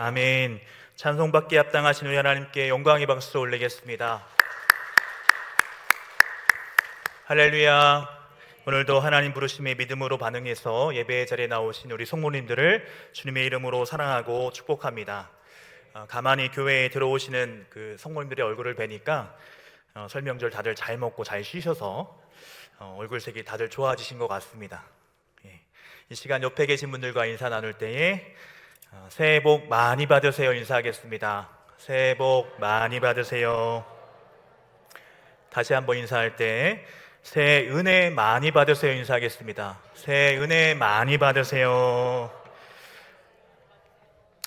아멘. 찬송받기에 합당하신 우리 하나님께 영광의 박수 올리겠습니다. 할렐루야. 오늘도 하나님 부르심에 믿음으로 반응해서 예배의 자리에 나오신 우리 성모님들을 주님의 이름으로 사랑하고 축복합니다. 가만히 교회에 들어오시는 그 성모님들의 얼굴을 뵈니까 설명절 다들 잘 먹고 잘 쉬셔서 얼굴색이 다들 좋아지신 것 같습니다. 이 시간 옆에 계신 분들과 인사 나눌 때에 새해 복 많이 받으세요 인사하겠습니다. 새해 복 많이 받으세요. 다시 한번 인사할 때 새해 은혜 많이 받으세요 인사하겠습니다. 새해 은혜 많이 받으세요.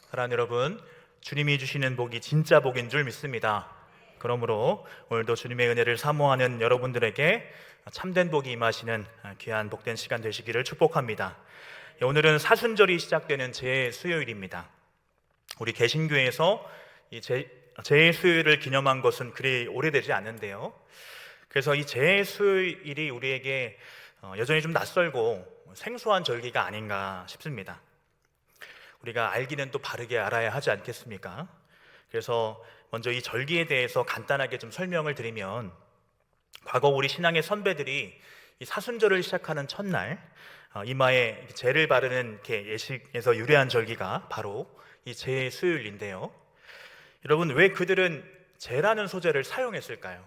사랑하는 여러분, 주님이 주시는 복이 진짜 복인 줄 믿습니다. 그러므로 오늘도 주님의 은혜를 사모하는 여러분들에게 참된 복이 임하시는 귀한 복된 시간 되시기를 축복합니다. 오늘은 사순절이 시작되는 제수요일입니다. 우리 개신교에서 이 제수요일을 기념한 것은 그리 오래되지 않는데요. 그래서 이 제수요일이 우리에게 여전히 좀 낯설고 생소한 절기가 아닌가 싶습니다. 우리가 알기는 또 바르게 알아야 하지 않겠습니까? 그래서 먼저 이 절기에 대해서 간단하게 좀 설명을 드리면, 과거 우리 신앙의 선배들이 이 사순절을 시작하는 첫날 이마에 제를 바르는 이렇게 예식에서 유래한 절기가 바로 이 제수요일인데요. 여러분, 왜 그들은 제라는 소재를 사용했을까요?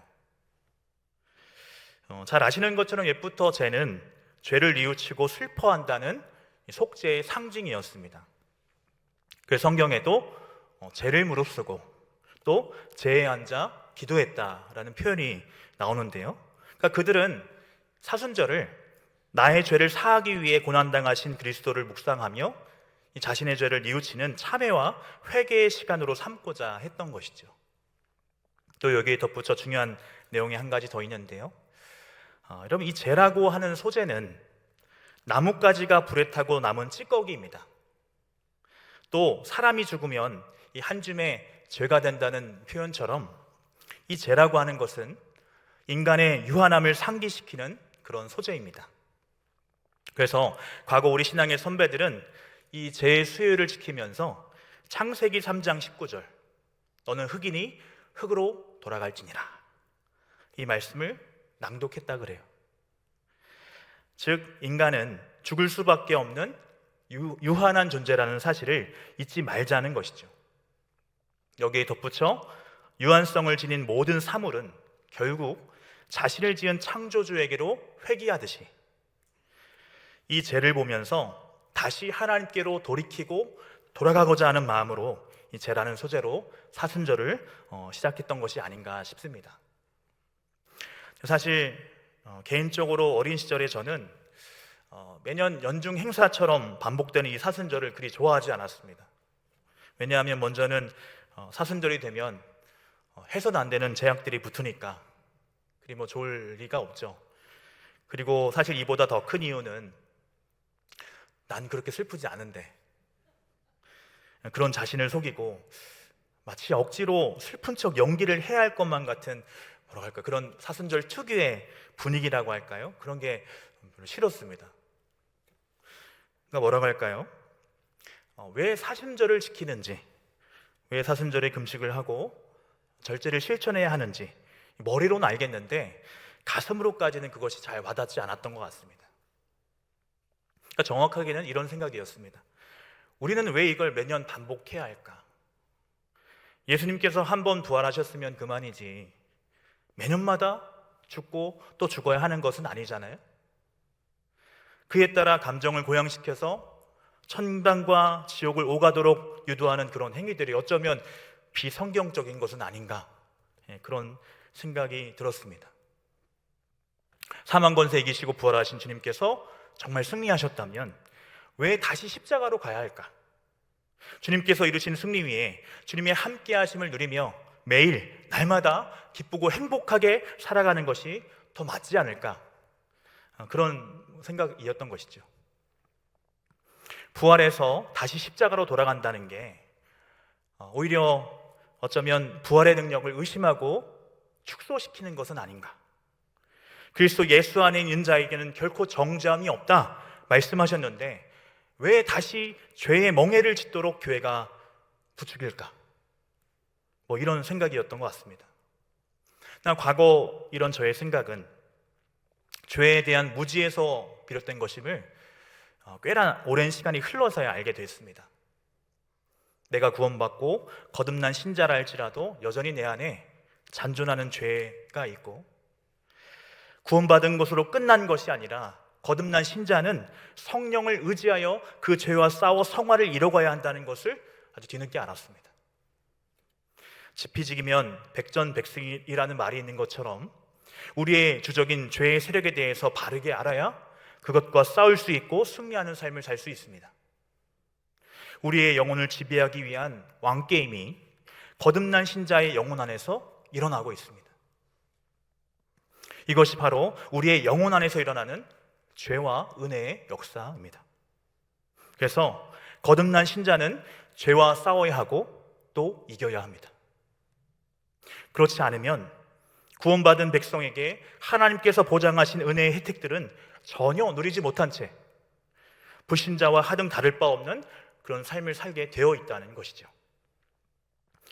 잘 아시는 것처럼 옛부터 제는 죄를 뉘우치고 슬퍼한다는 속죄의 상징이었습니다. 그래서 성경에도 제를 무릅쓰고 또 제에 앉아 기도했다라는 표현이 나오는데요. 그러니까 그들은 사순절을 나의 죄를 사하기 위해 고난당하신 그리스도를 묵상하며 이 자신의 죄를 뉘우치는 참회와 회개의 시간으로 삼고자 했던 것이죠. 또 여기에 덧붙여 중요한 내용이 한 가지 더 있는데요. 여러분, 이 제라고 하는 소재는 나뭇가지가 불에 타고 남은 찌꺼기입니다. 또 사람이 죽으면 이 한 줌의 죄가 된다는 표현처럼 이 제라고 하는 것은 인간의 유한함을 상기시키는 그런 소재입니다. 그래서 과거 우리 신앙의 선배들은 이 제수요일을 지키면서 창세기 3장 19절 너는 흙이니 흙으로 돌아갈지니라, 이 말씀을 낭독했다 그래요. 즉 인간은 죽을 수밖에 없는 유한한 존재라는 사실을 잊지 말자는 것이죠. 여기에 덧붙여 유한성을 지닌 모든 사물은 결국 자신을 지은 창조주에게로 회귀하듯이 이 죄를 보면서 다시 하나님께로 돌이키고 돌아가고자 하는 마음으로 이 죄라는 소재로 사순절을 시작했던 것이 아닌가 싶습니다. 사실 개인적으로 어린 시절에 저는 매년 연중 행사처럼 반복되는 이 사순절을 그리 좋아하지 않았습니다. 왜냐하면 먼저는 사순절이 되면 해서는 안 되는 제약들이 붙으니까 그리 뭐 좋을 리가 없죠. 그리고 사실 이보다 더 큰 이유는 난 그렇게 슬프지 않은데, 그런 자신을 속이고 마치 억지로 슬픈 척 연기를 해야 할 것만 같은, 뭐라고 할까요, 그런 사순절 특유의 분위기라고 할까요? 그런 게 싫었습니다. 그러니까 뭐라고 할까요? 왜 사순절을 지키는지, 왜 사순절에 금식을 하고 절제를 실천해야 하는지 머리로는 알겠는데 가슴으로까지는 그것이 잘 와닿지 않았던 것 같습니다. 그러니까 정확하게는 이런 생각이었습니다. 우리는 왜 이걸 매년 반복해야 할까? 예수님께서 한 번 부활하셨으면 그만이지 매년마다 죽고 또 죽어야 하는 것은 아니잖아요. 그에 따라 감정을 고양시켜서 천당과 지옥을 오가도록 유도하는 그런 행위들이 어쩌면 비성경적인 것은 아닌가, 그런 생각이 들었습니다. 사망 권세 이기시고 부활하신 주님께서 정말 승리하셨다면 왜 다시 십자가로 가야 할까? 주님께서 이루신 승리 위에 주님의 함께 하심을 누리며 매일 날마다 기쁘고 행복하게 살아가는 것이 더 맞지 않을까, 그런 생각이었던 것이죠. 부활해서 다시 십자가로 돌아간다는 게 오히려 어쩌면 부활의 능력을 의심하고 축소시키는 것은 아닌가. 그리스도 예수 안에 있는 자에게는 결코 정죄함이 없다 말씀하셨는데 왜 다시 죄의 멍에를 짓도록 교회가 부추길까? 이런 생각이었던 것 같습니다. 과거 이런 저의 생각은 죄에 대한 무지에서 비롯된 것임을 꽤나 오랜 시간이 흘러서야 알게 됐습니다. 내가 구원받고 거듭난 신자라 할지라도 여전히 내 안에 잔존하는 죄가 있고, 구원받은 것으로 끝난 것이 아니라 거듭난 신자는 성령을 의지하여 그 죄와 싸워 성화를 이뤄가야 한다는 것을 아주 뒤늦게 알았습니다. 지피지기면 백전백승이라는 말이 있는 것처럼 우리의 주적인 죄의 세력에 대해서 바르게 알아야 그것과 싸울 수 있고 승리하는 삶을 살 수 있습니다. 우리의 영혼을 지배하기 위한 왕게임이 거듭난 신자의 영혼 안에서 일어나고 있습니다. 이것이 바로 우리의 영혼 안에서 일어나는 죄와 은혜의 역사입니다. 그래서 거듭난 신자는 죄와 싸워야 하고 또 이겨야 합니다. 그렇지 않으면 구원받은 백성에게 하나님께서 보장하신 은혜의 혜택들은 전혀 누리지 못한 채 불신자와 하등 다를 바 없는 그런 삶을 살게 되어 있다는 것이죠.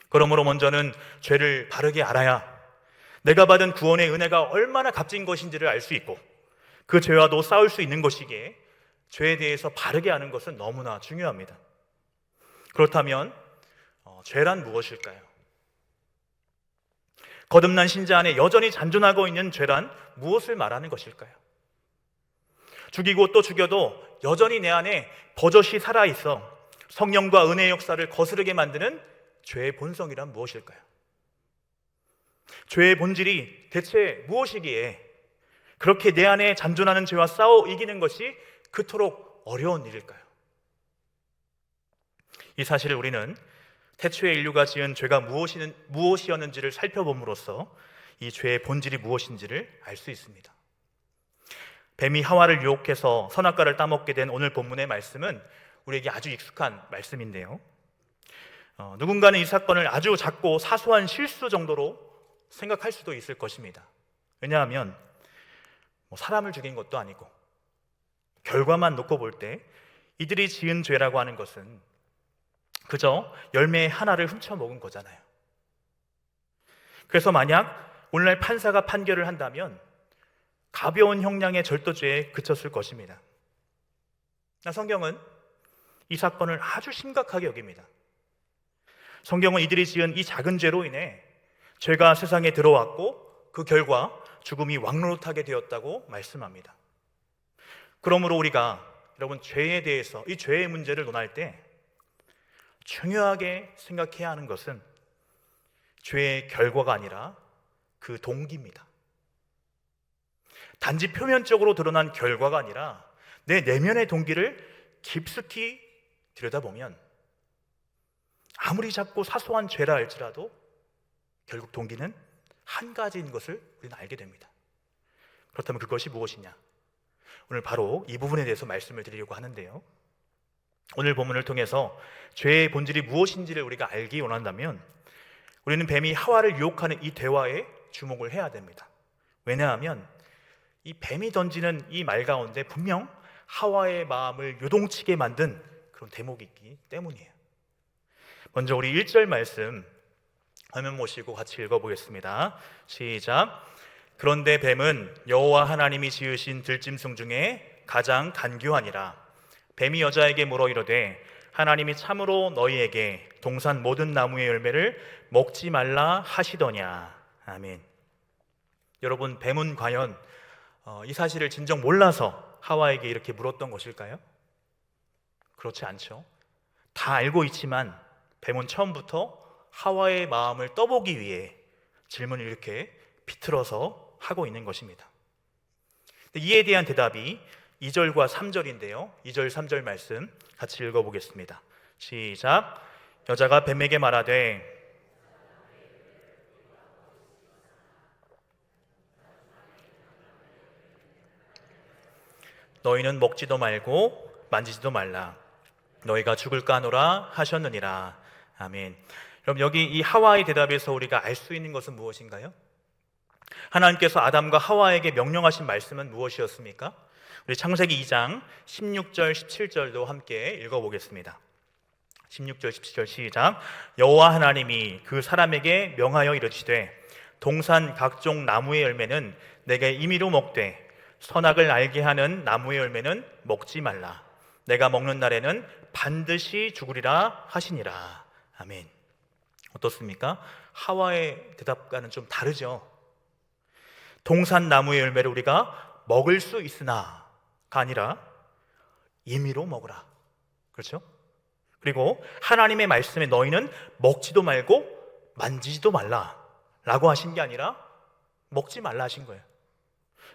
그러므로 먼저는 죄를 바르게 알아야 내가 받은 구원의 은혜가 얼마나 값진 것인지를 알 수 있고, 그 죄와도 싸울 수 있는 것이기에 죄에 대해서 바르게 아는 것은 너무나 중요합니다. 그렇다면 죄란 무엇일까요? 거듭난 신자 안에 여전히 잔존하고 있는 죄란 무엇을 말하는 것일까요? 죽이고 또 죽여도 여전히 내 안에 버젓이 살아있어 성령과 은혜의 역사를 거스르게 만드는 죄의 본성이란 무엇일까요? 죄의 본질이 대체 무엇이기에 그렇게 내 안에 잔존하는 죄와 싸워 이기는 것이 그토록 어려운 일일까요? 이 사실을 우리는 태초에 인류가 지은 죄가 무엇이었는지를 살펴봄으로써 이 죄의 본질이 무엇인지를 알 수 있습니다. 뱀이 하와를 유혹해서 선악과를 따먹게 된 오늘 본문의 말씀은 우리에게 아주 익숙한 말씀인데요, 누군가는 이 사건을 아주 작고 사소한 실수 정도로 생각할 수도 있을 것입니다. 왜냐하면 사람을 죽인 것도 아니고 결과만 놓고 볼 때 이들이 지은 죄라고 하는 것은 그저 열매 하나를 훔쳐먹은 거잖아요. 그래서 만약 오늘날 판사가 판결을 한다면 가벼운 형량의 절도죄에 그쳤을 것입니다. 성경은 이 사건을 아주 심각하게 여깁니다. 성경은 이들이 지은 이 작은 죄로 인해 죄가 세상에 들어왔고 그 결과 죽음이 왕노릇하게 되었다고 말씀합니다. 그러므로 우리가 여러분 죄에 대해서, 이 죄의 문제를 논할 때 중요하게 생각해야 하는 것은 죄의 결과가 아니라 그 동기입니다. 단지 표면적으로 드러난 결과가 아니라 내 내면의 동기를 깊숙이 들여다보면 아무리 작고 사소한 죄라 할지라도 결국 동기는 한 가지인 것을 우리는 알게 됩니다. 그렇다면 그것이 무엇이냐? 오늘 바로 이 부분에 대해서 말씀을 드리려고 하는데요, 오늘 본문을 통해서 죄의 본질이 무엇인지를 우리가 알기 원한다면 우리는 뱀이 하와를 유혹하는 이 대화에 주목을 해야 됩니다. 왜냐하면 이 뱀이 던지는 이 말 가운데 분명 하와의 마음을 요동치게 만든 그런 대목이 있기 때문이에요. 먼저 우리 1절 말씀 화면 모시고 같이 읽어보겠습니다. 시작. 그런데 뱀은 여호와 하나님이 지으신 들짐승 중에 가장 간교하니라. 뱀이 여자에게 물어 이르되 하나님이 참으로 너희에게 동산 모든 나무의 열매를 먹지 말라 하시더냐. 아멘. 여러분, 뱀은 과연 이 사실을 진정 몰라서 하와에게 이렇게 물었던 것일까요? 그렇지 않죠. 다 알고 있지만 뱀은 처음부터 하와의 마음을 떠보기 위해 질문을 이렇게 비틀어서 하고 있는 것입니다. 이에 대한 대답이 2절과 3절인데요 2절 3절 말씀 같이 읽어보겠습니다. 시작. 여자가 뱀에게 말하되 너희는 먹지도 말고 만지지도 말라. 너희가 죽을까 하노라 하셨느니라. 아멘. 여러분, 여기 이 하와의 대답에서 우리가 알 수 있는 것은 무엇인가요? 하나님께서 아담과 하와에게 명령하신 말씀은 무엇이었습니까? 우리 창세기 2장 16절 17절도 함께 읽어보겠습니다. 16절 17절 시작. 여호와 하나님이 그 사람에게 명하여 이르시되 동산 각종 나무의 열매는 내게 임의로 먹되 선악을 알게 하는 나무의 열매는 먹지 말라. 내가 먹는 날에는 반드시 죽으리라 하시니라. 아멘. 어떻습니까? 하와의 대답과는 좀 다르죠. 동산 나무의 열매를 우리가 먹을 수 있으나가 아니라 임의로 먹으라. 그렇죠? 그리고 하나님의 말씀에 너희는 먹지도 말고 만지지도 말라 라고 하신 게 아니라 먹지 말라 하신 거예요.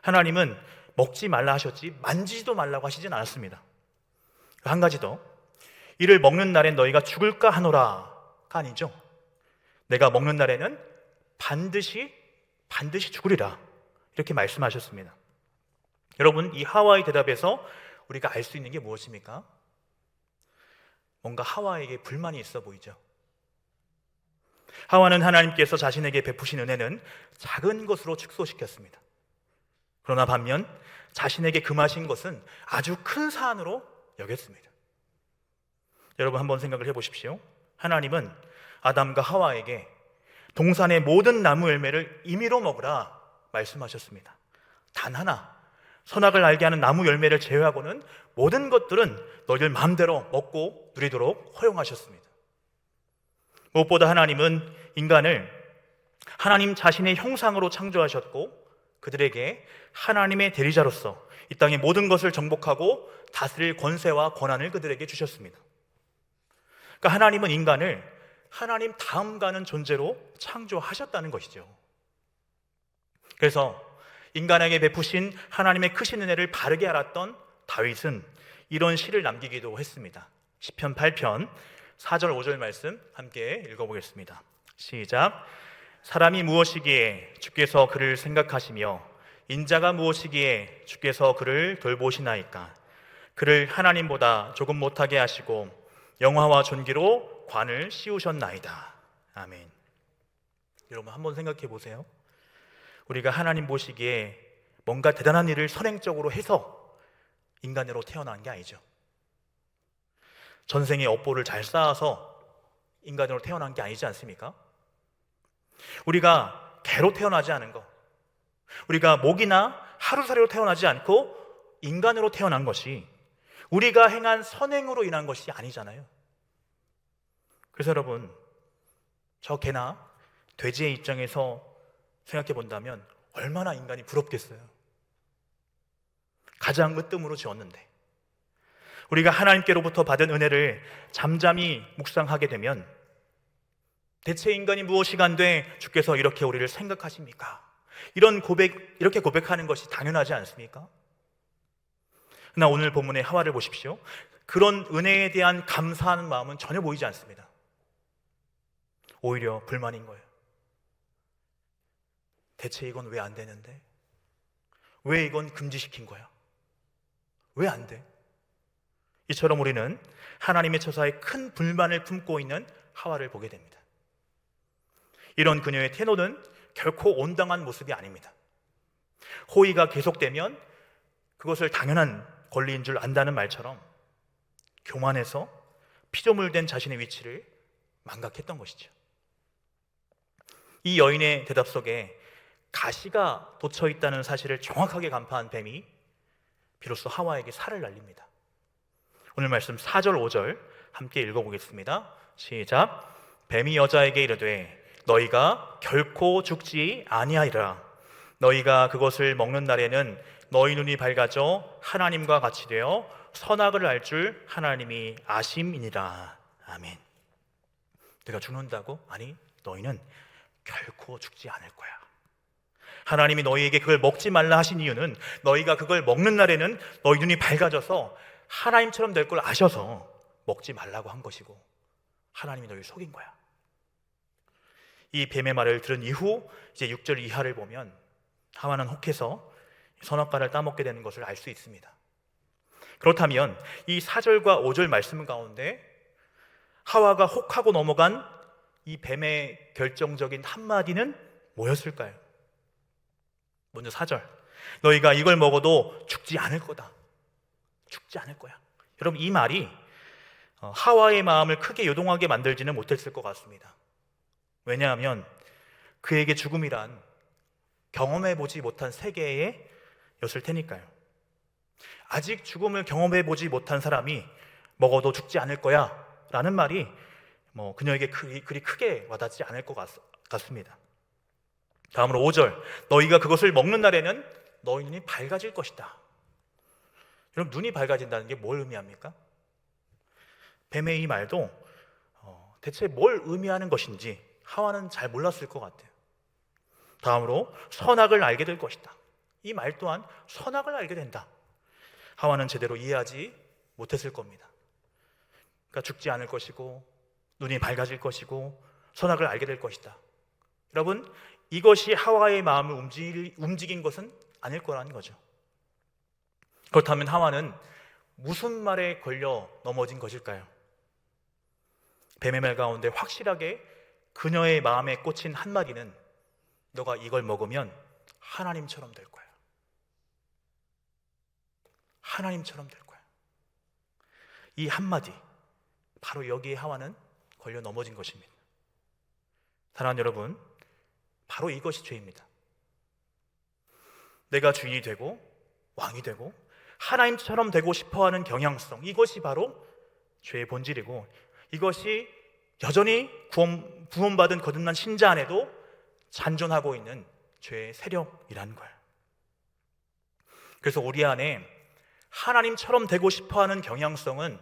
하나님은 먹지 말라 하셨지 만지지도 말라고 하시진 않았습니다. 한 가지 더, 이를 먹는 날엔 너희가 죽을까 하노라가 아니죠. 내가 먹는 날에는 반드시 죽으리라 이렇게 말씀하셨습니다. 여러분, 이 하와의 대답에서 우리가 알 수 있는 게 무엇입니까? 뭔가 하와에게 불만이 있어 보이죠. 하와는 하나님께서 자신에게 베푸신 은혜는 작은 것으로 축소시켰습니다. 그러나 반면 자신에게 금하신 것은 아주 큰 사안으로 여겼습니다. 여러분, 한번 생각을 해보십시오. 하나님은 아담과 하와에게 동산의 모든 나무 열매를 임의로 먹으라 말씀하셨습니다. 단 하나, 선악을 알게 하는 나무 열매를 제외하고는 모든 것들은 너희들 마음대로 먹고 누리도록 허용하셨습니다. 무엇보다 하나님은 인간을 하나님 자신의 형상으로 창조하셨고 그들에게 하나님의 대리자로서 이 땅의 모든 것을 정복하고 다스릴 권세와 권한을 그들에게 주셨습니다. 그러니까 하나님은 인간을 하나님 다음 가는 존재로 창조하셨다는 것이죠. 그래서 인간에게 베푸신 하나님의 크신 은혜를 바르게 알았던 다윗은 이런 시를 남기기도 했습니다. 시편 8편 4절 5절 말씀 함께 읽어보겠습니다. 시작. 사람이 무엇이기에 주께서 그를 생각하시며 인자가 무엇이기에 주께서 그를 돌보시나이까. 그를 하나님보다 조금 못하게 하시고 영화와 존귀로 관을 씌우셨나이다. 아멘. 여러분, 한번 생각해 보세요. 우리가 하나님 보시기에 뭔가 대단한 일을 선행적으로 해서 인간으로 태어난 게 아니죠. 전생에 업보를 잘 쌓아서 인간으로 태어난 게 아니지 않습니까? 우리가 개로 태어나지 않은 거, 우리가 모기나 하루살이로 태어나지 않고 인간으로 태어난 것이 우리가 행한 선행으로 인한 것이 아니잖아요. 그래서 여러분, 저 개나 돼지의 입장에서 생각해 본다면 얼마나 인간이 부럽겠어요. 가장 으뜸으로 지었는데 우리가 하나님께로부터 받은 은혜를 잠잠히 묵상하게 되면 대체 인간이 무엇이간데 주께서 이렇게 우리를 생각하십니까? 이렇게 고백하는 것이 당연하지 않습니까? 그러나 오늘 본문의 하와를 보십시오. 그런 은혜에 대한 감사하는 마음은 전혀 보이지 않습니다. 오히려 불만인 거예요. 대체 이건 왜 안 되는데? 왜 이건 금지시킨 거야? 왜 안 돼? 이처럼 우리는 하나님의 처사에 큰 불만을 품고 있는 하와를 보게 됩니다. 이런 그녀의 태도는 결코 온당한 모습이 아닙니다. 호의가 계속되면 그것을 당연한 권리인 줄 안다는 말처럼 교만해서 피조물된 자신의 위치를 망각했던 것이죠. 이 여인의 대답 속에 가시가 돋쳐 있다는 사실을 정확하게 간파한 뱀이 비로소 하와에게 살을 날립니다. 오늘 말씀 4절 5절 함께 읽어보겠습니다. 시작. 뱀이 여자에게 이르되 너희가 결코 죽지 아니하리라. 너희가 그것을 먹는 날에는 너희 눈이 밝아져 하나님과 같이 되어 선악을 알 줄 하나님이 아심이니라. 아멘. 내가 죽는다고? 아니, 너희는 결코 죽지 않을 거야. 하나님이 너희에게 그걸 먹지 말라 하신 이유는 너희가 그걸 먹는 날에는 너희 눈이 밝아져서 하나님처럼 될 걸 아셔서 먹지 말라고 한 것이고 하나님이 너희를 속인 거야. 이 뱀의 말을 들은 이후 이제 6절 이하를 보면 하와는 혹해서 선악과를 따먹게 되는 것을 알 수 있습니다. 그렇다면 이 4절과 5절 말씀 가운데 하와가 혹하고 넘어간 이 뱀의 결정적인 한마디는 뭐였을까요? 먼저 4절. 너희가 이걸 먹어도 죽지 않을 거다. 죽지 않을 거야. 여러분, 이 말이 하와의 마음을 크게 요동하게 만들지는 못했을 것 같습니다. 왜냐하면 그에게 죽음이란 경험해보지 못한 세계의 였을 테니까요. 아직 죽음을 경험해보지 못한 사람이 먹어도 죽지 않을 거야 라는 말이 그녀에게 그리 크게 와닿지 않을 것 같습니다. 다음으로 5절, 너희가 그것을 먹는 날에는 너희 눈이 밝아질 것이다. 여러분, 눈이 밝아진다는 게 뭘 의미합니까? 뱀의 이 말도 대체 뭘 의미하는 것인지 하와는 잘 몰랐을 것 같아요. 다음으로 선악을 알게 될 것이다. 이 말 또한 선악을 알게 된다. 하와는 제대로 이해하지 못했을 겁니다. 그러니까 죽지 않을 것이고 눈이 밝아질 것이고 선악을 알게 될 것이다. 여러분, 이것이 하와의 마음을 움직인 것은 아닐 거라는 거죠. 그렇다면 하와는 무슨 말에 걸려 넘어진 것일까요? 뱀의 말 가운데 확실하게 그녀의 마음에 꽂힌 한마디는 너가 이걸 먹으면 하나님처럼 될 거야. 하나님처럼 될 거야. 이 한마디, 바로 여기에 하와는 걸려 넘어진 것입니다. 사랑하는 여러분, 바로 이것이 죄입니다. 내가 주인이 되고 왕이 되고 하나님처럼 되고 싶어하는 경향성, 이것이 바로 죄의 본질이고, 이것이 여전히 구원받은 거듭난 신자 안에도 잔존하고 있는 죄의 세력이라는 거예요. 그래서 우리 안에 하나님처럼 되고 싶어하는 경향성은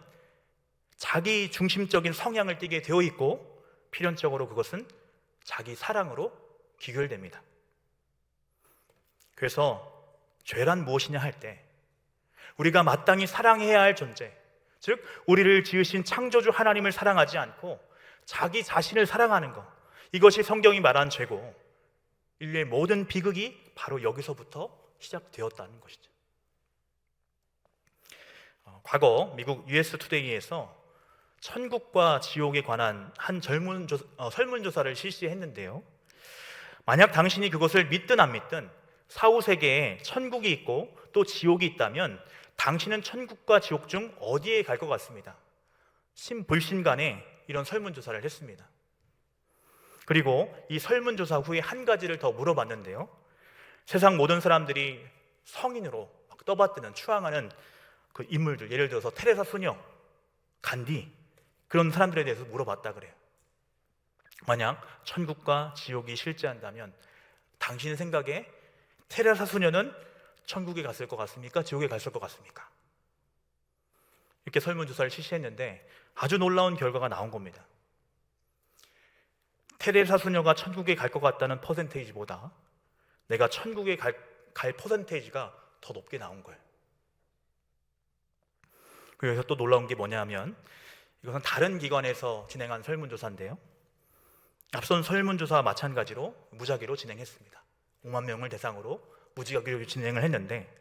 자기 중심적인 성향을 띠게 되어 있고, 필연적으로 그것은 자기 사랑으로 귀결됩니다. 그래서 죄란 무엇이냐 할 때 우리가 마땅히 사랑해야 할 존재, 즉 우리를 지으신 창조주 하나님을 사랑하지 않고 자기 자신을 사랑하는 것, 이것이 성경이 말한 죄고, 인류의 모든 비극이 바로 여기서부터 시작되었다는 것이죠. 과거 미국 US 투데이에서 천국과 지옥에 관한 한 설문조사를 실시했는데요, 만약 당신이 그것을 믿든 안 믿든 사후세계에 천국이 있고 또 지옥이 있다면 당신은 천국과 지옥 중 어디에 갈 것 같습니다. 신불신간에 이런 설문조사를 했습니다. 그리고 이 설문조사 후에 한 가지를 더 물어봤는데요, 세상 모든 사람들이 성인으로 막 떠받드는 추앙하는 그 인물들, 예를 들어서 테레사 소녀, 간디, 그런 사람들에 대해서 물어봤다 그래요. 만약 천국과 지옥이 실제한다면 당신의 생각에 테레사 소녀는 천국에 갔을 것 같습니까? 지옥에 갔을 것 같습니까? 이렇게 설문조사를 실시했는데 아주 놀라운 결과가 나온 겁니다. 테레사 소녀가 천국에 갈 것 같다는 퍼센테이지보다 내가 천국에 갈 퍼센테이지가 더 높게 나온 거예요. 그래서 또 놀라운 게 뭐냐 하면, 이것은 다른 기관에서 진행한 설문조사인데요, 앞선 설문조사와 마찬가지로 무작위로 진행했습니다. 5만 명을 대상으로 무작위로 진행을 했는데,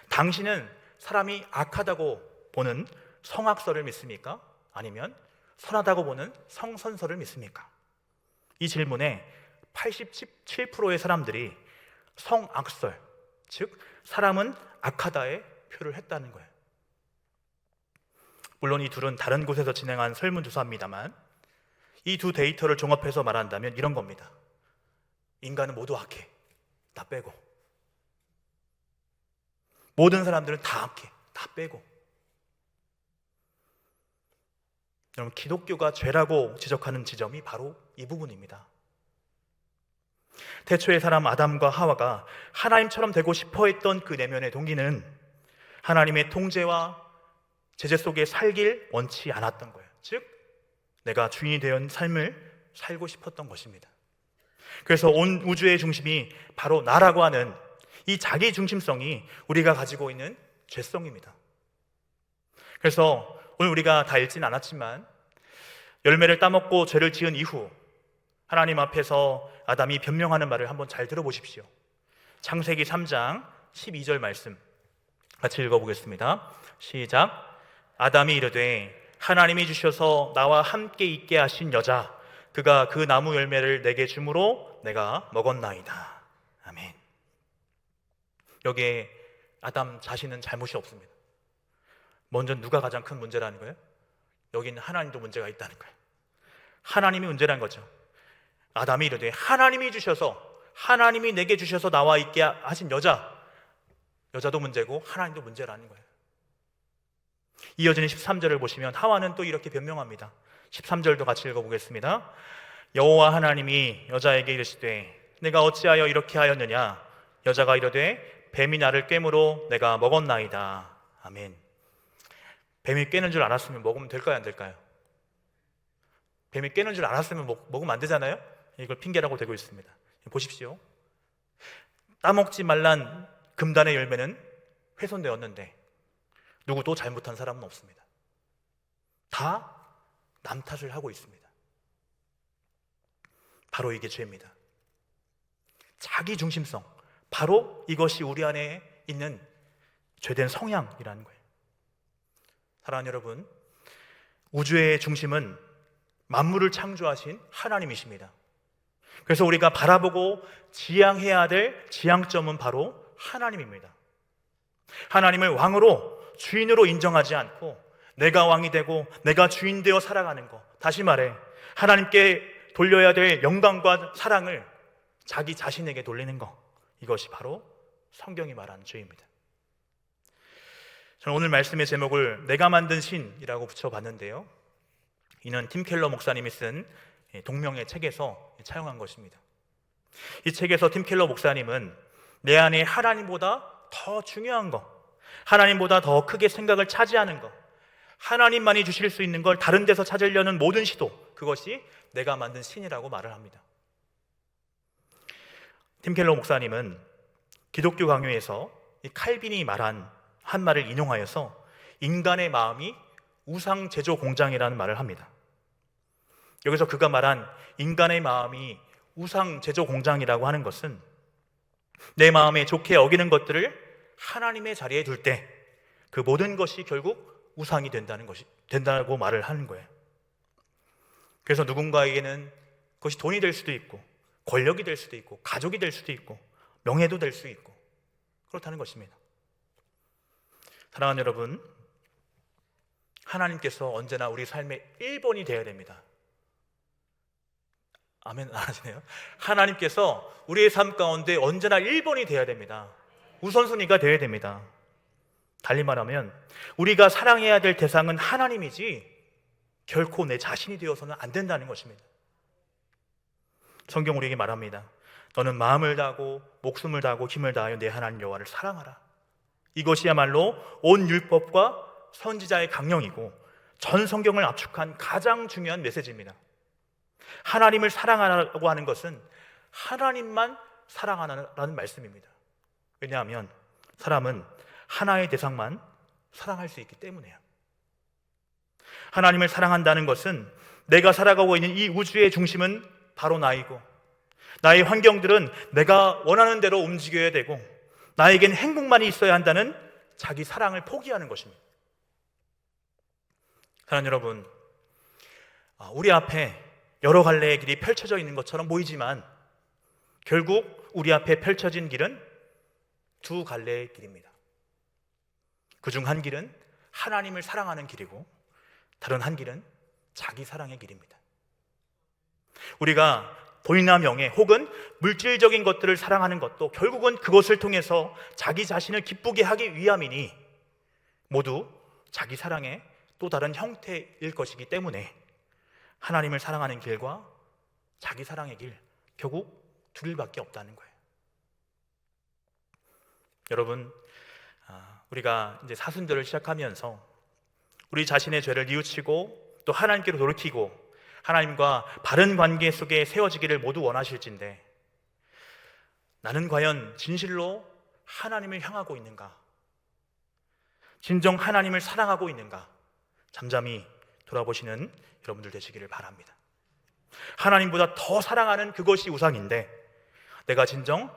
당신은 사람이 악하다고 보는 성악설을 믿습니까? 아니면 선하다고 보는 성선설을 믿습니까? 이 질문에 87%의 사람들이 성악설, 즉 사람은 악하다에 표를 했다는 거예요. 물론 이 둘은 다른 곳에서 진행한 설문조사입니다만 이 두 데이터를 종합해서 말한다면 이런 겁니다. 인간은 모두 악해, 나 빼고. 모든 사람들은 다 악해, 다 빼고. 여러분, 기독교가 죄라고 지적하는 지점이 바로 이 부분입니다. 태초의 사람 아담과 하와가 하나님처럼 되고 싶어 했던 그 내면의 동기는 하나님의 통제와 제재 속에 살길 원치 않았던 거예요. 즉 내가 주인이 되어 삶을 살고 싶었던 것입니다. 그래서 온 우주의 중심이 바로 나라고 하는 이 자기 중심성이 우리가 가지고 있는 죄성입니다. 그래서 오늘 우리가 다 읽진 않았지만 열매를 따먹고 죄를 지은 이후 하나님 앞에서 아담이 변명하는 말을 한번 잘 들어보십시오. 창세기 3장 12절 말씀 같이 읽어보겠습니다. 시작. 아담이 이르되 하나님이 주셔서 나와 함께 있게 하신 여자, 그가 그 나무 열매를 내게 주므로 내가 먹었나이다. 아멘. 여기에 아담 자신은 잘못이 없습니다. 먼저 누가 가장 큰 문제라는 거예요? 여기는 하나님도 문제가 있다는 거예요. 하나님이 문제란 거죠. 아담이 이르되 하나님이 내게 주셔서 나와 있게 하신 여자도 문제고 하나님도 문제라는 거예요. 이어지는 13절을 보시면 하와는 또 이렇게 변명합니다. 13절도 같이 읽어보겠습니다. 여호와 하나님이 여자에게 이르시되 내가 어찌하여 이렇게 하였느냐? 여자가 이르되 뱀이 나를 꿰므로 내가 먹었나이다. 아멘. 뱀이 깨는 줄 알았으면 먹으면 될까요, 안 될까요? 뱀이 깨는 줄 알았으면 먹으면 안 되잖아요? 이걸 핑계라고 대고 있습니다. 보십시오. 따먹지 말란 금단의 열매는 훼손되었는데 누구도 잘못한 사람은 없습니다. 다 남 탓을 하고 있습니다. 바로 이게 죄입니다. 자기 중심성, 바로 이것이 우리 안에 있는 죄된 성향이라는 거예요. 사랑하는 여러분, 우주의 중심은 만물을 창조하신 하나님이십니다. 그래서 우리가 바라보고 지향해야 될 지향점은 바로 하나님입니다. 하나님을 왕으로, 주인으로 인정하지 않고 내가 왕이 되고 내가 주인 되어 살아가는 것, 다시 말해 하나님께 돌려야 될 영광과 사랑을 자기 자신에게 돌리는 것, 이것이 바로 성경이 말하는 죄입니다. 저는 오늘 말씀의 제목을 내가 만든 신이라고 붙여봤는데요, 이는 팀 켈러 목사님이 쓴 동명의 책에서 차용한 것입니다. 이 책에서 팀 켈러 목사님은 내 안에 하나님보다 더 중요한 것, 하나님보다 더 크게 생각을 차지하는 것, 하나님만이 주실 수 있는 걸 다른 데서 찾으려는 모든 시도, 그것이 내가 만든 신이라고 말을 합니다. 팀 켈러 목사님은 기독교 강요에서 이 칼빈이 말한 한 말을 인용하여서 인간의 마음이 우상 제조 공장이라는 말을 합니다. 여기서 그가 말한 인간의 마음이 우상 제조 공장이라고 하는 것은 내 마음에 좋게 여기는 것들을 하나님의 자리에 둘 때 그 모든 것이 결국 우상이 된다고 말을 하는 거예요. 그래서 누군가에게는 그것이 돈이 될 수도 있고 권력이 될 수도 있고 가족이 될 수도 있고 명예도 될 수 있고 그렇다는 것입니다. 사랑하는 여러분, 하나님께서 언제나 우리 삶의 1번이 되어야 됩니다. 아멘 안 하시네요. 하나님께서 우리의 삶 가운데 언제나 1번이 되어야 됩니다. 우선순위가 되어야 됩니다. 달리 말하면 우리가 사랑해야 될 대상은 하나님이지 결코 내 자신이 되어서는 안 된다는 것입니다. 성경 우리에게 말합니다. 너는 마음을 다하고 목숨을 다하고 힘을 다하여 내 하나님 여호와를 사랑하라. 이것이야말로 온 율법과 선지자의 강령이고 전 성경을 압축한 가장 중요한 메시지입니다. 하나님을 사랑하라고 하는 것은 하나님만 사랑하라는 말씀입니다. 왜냐하면 사람은 하나의 대상만 사랑할 수 있기 때문에요. 하나님을 사랑한다는 것은 내가 살아가고 있는 이 우주의 중심은 바로 나이고 나의 환경들은 내가 원하는 대로 움직여야 되고 나에겐 행복만이 있어야 한다는 자기 사랑을 포기하는 것입니다. 사랑하는 여러분, 우리 앞에 여러 갈래의 길이 펼쳐져 있는 것처럼 보이지만 결국 우리 앞에 펼쳐진 길은 두 갈래의 길입니다. 그중 한 길은 하나님을 사랑하는 길이고 다른 한 길은 자기 사랑의 길입니다. 우리가 돈이나 명예 혹은 물질적인 것들을 사랑하는 것도 결국은 그것을 통해서 자기 자신을 기쁘게 하기 위함이니 모두 자기 사랑의 또 다른 형태일 것이기 때문에 하나님을 사랑하는 길과 자기 사랑의 길, 결국 둘밖에 없다는 거예요. 여러분, 우리가 이제 사순절을 시작하면서 우리 자신의 죄를 뉘우치고 또 하나님께로 돌이키고 하나님과 바른 관계 속에 세워지기를 모두 원하실진데 나는 과연 진실로 하나님을 향하고 있는가? 진정 하나님을 사랑하고 있는가? 잠잠히 돌아보시는 여러분들 되시기를 바랍니다. 하나님보다 더 사랑하는 그것이 우상인데 내가 진정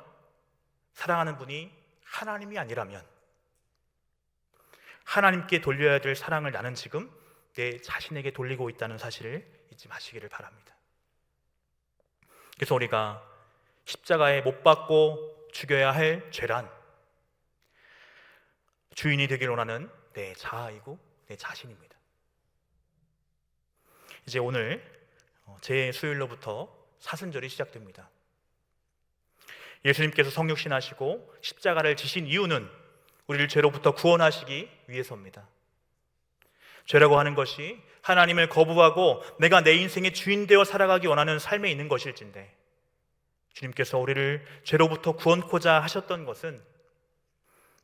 사랑하는 분이 하나님이 아니라면 하나님께 돌려야 될 사랑을 나는 지금 내 자신에게 돌리고 있다는 사실을 잊지 마시기를 바랍니다. 그래서 우리가 십자가에 못 박고 죽여야 할 죄란 주인이 되길 원하는 내 자아이고 내 자신입니다. 이제 오늘 제 수요일로부터 사순절이 시작됩니다. 예수님께서 성육신하시고 십자가를 지신 이유는 우리를 죄로부터 구원하시기 위해서입니다. 죄라고 하는 것이 하나님을 거부하고 내가 내 인생의 주인 되어 살아가기 원하는 삶에 있는 것일진데, 주님께서 우리를 죄로부터 구원코자 하셨던 것은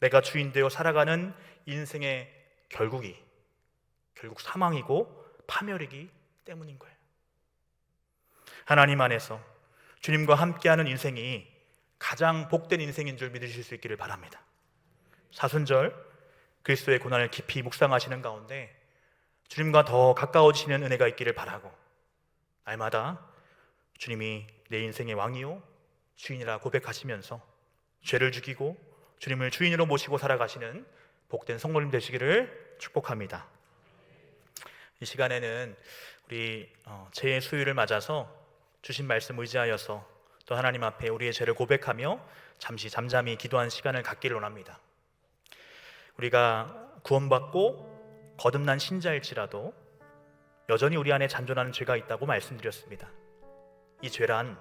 내가 주인 되어 살아가는 인생의 결국 사망이고 파멸이기 때문인 거예요. 하나님 안에서 주님과 함께하는 인생이 가장 복된 인생인 줄 믿으실 수 있기를 바랍니다. 사순절 그리스도의 고난을 깊이 묵상하시는 가운데 주님과 더 가까워지시는 은혜가 있기를 바라고, 날마다 주님이 내 인생의 왕이요 주인이라 고백하시면서 죄를 죽이고 주님을 주인으로 모시고 살아가시는 복된 성도님 되시기를 축복합니다. 이 시간에는 우리 제 수요일을 맞아서 주신 말씀 의지하여서 또 하나님 앞에 우리의 죄를 고백하며 잠시 잠잠히 기도한 시간을 갖기를 원합니다. 우리가 구원받고 거듭난 신자일지라도 여전히 우리 안에 잔존하는 죄가 있다고 말씀드렸습니다. 이 죄란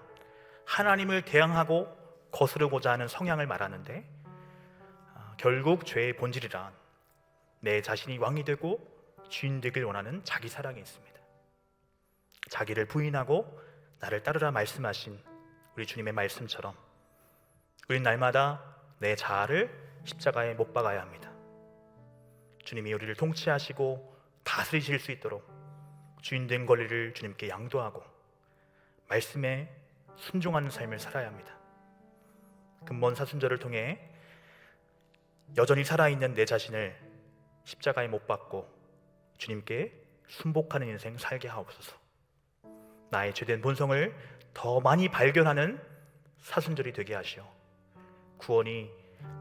하나님을 대항하고 거스르고자 하는 성향을 말하는데, 결국 죄의 본질이란 내 자신이 왕이 되고 주인 되길 원하는 자기 사랑이 있습니다. 자기를 부인하고 나를 따르라 말씀하신 우리 주님의 말씀처럼 우린 날마다 내 자아를 십자가에 못 박아야 합니다. 주님이 우리를 통치하시고 다스리실 수 있도록 주인된 권리를 주님께 양도하고 말씀에 순종하는 삶을 살아야 합니다. 근본 사순절을 통해 여전히 살아있는 내 자신을 십자가에 못 박고 주님께 순복하는 인생 살게 하옵소서. 나의 죄된 본성을 더 많이 발견하는 사순절이 되게 하시오. 구원이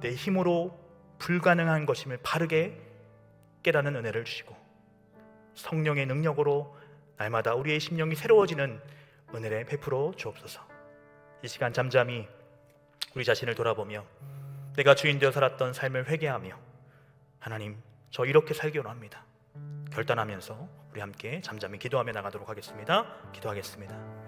내 힘으로 불가능한 것임을 바르게 깨닫는 은혜를 주시고 성령의 능력으로 날마다 우리의 심령이 새로워지는 은혜를 베풀어 주옵소서. 이 시간 잠잠히 우리 자신을 돌아보며 내가 주인 되어 살았던 삶을 회개하며 하나님, 저 이렇게 살기 원합니다 결단하면서 우리 함께 잠잠히 기도하며 나가도록 하겠습니다. 기도하겠습니다.